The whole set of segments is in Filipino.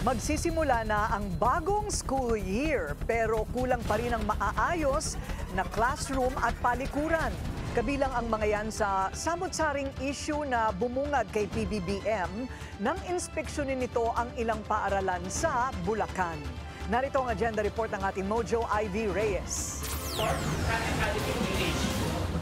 Magsisimula na ang bagong school year pero kulang pa rin ang maaayos na classroom at palikuran. Kabilang ang mga yan sa samot-saring issue na bumungad kay PBBM nang inspeksyonin nito ang ilang paaralan sa Bulacan. Narito ang agenda report ng ating Mojo Ivy Reyes.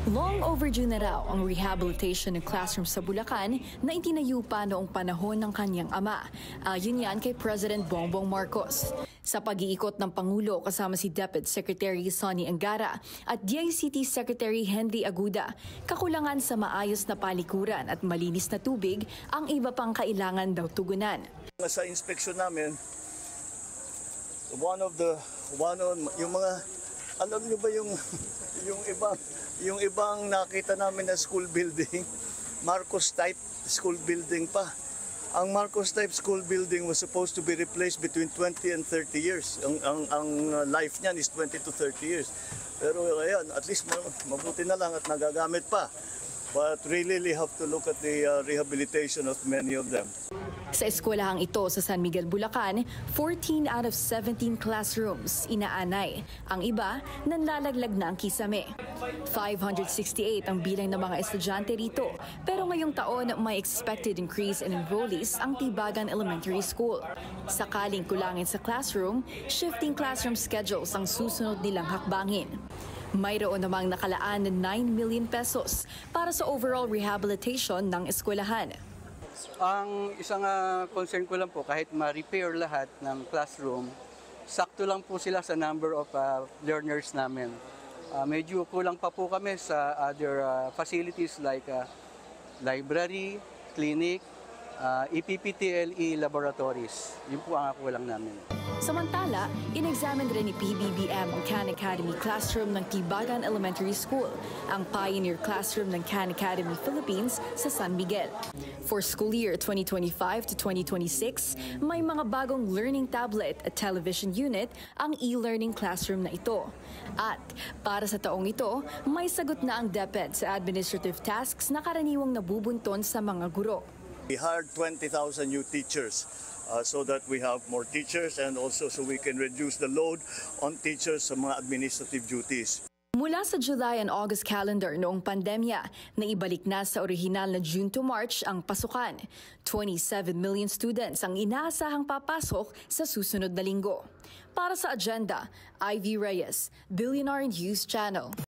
Long overdue na raw ang rehabilitation ng classroom sa Bulacan na itinayo pa noong panahon ng kanyang ama. Ayon yan kay President Bongbong Marcos. Sa pag-iikot ng Pangulo kasama si Deputy Secretary Sonny Angara at DICT Secretary Henry Aguda, kakulangan sa maayos na palikuran at malinis na tubig ang iba pang kailangan daw tugunan. Sa inspection namin, yung mga, alam niyo ba yung ibang nakita namin na school building, Marcos type school building pa. Ang Marcos type school building was supposed to be replaced between 20 and 30 years. Ang life niyan is 20 to 30 years. Pero ayan, at least mabuti na lang at nagagamit pa. But really have to look at the rehabilitation of many of them. Sa eskwelahang ito sa San Miguel, Bulacan, 14 out of 17 classrooms inaanay. Ang iba, nanlalaglag na ang kisame. 568 ang bilang ng mga estudyante rito. Pero ngayong taon, may expected increase in enrollees ang Tibagan Elementary School. Sakaling kulangin sa classroom, shifting classroom schedules ang susunod nilang hakbangin. Mayroon namang nakalaan na 9 million pesos para sa overall rehabilitation ng eskwelahan. Ang isang concern ko lang po, kahit ma-repair lahat ng classroom, sakto lang po sila sa number of learners namin. Medyo kulang pa po kami sa other facilities like library, clinic, EPPTLE laboratories. Yun po ang kulang namin. Samantala, in-examine rin ni PBBM ang Khan Academy classroom ng Tibagan Elementary School, ang pioneer classroom ng Khan Academy Philippines sa San Miguel. For school year 2025 to 2026, may mga bagong learning tablet at television unit ang e-learning classroom na ito. At para sa taong ito, may sagot na ang DepEd sa administrative tasks na karaniwang nabubunton sa mga guro. We hired 20,000 new teachers so that we have more teachers and also so we can reduce the load on teachers sa mga administrative duties. Mula sa July and August calendar noong pandemya, naibalik na sa orihinal na June to March ang pasukan. 27 million students ang inaasahang papasok sa susunod na linggo. Para sa agenda, Ivy Reyes, Billionaire News Channel.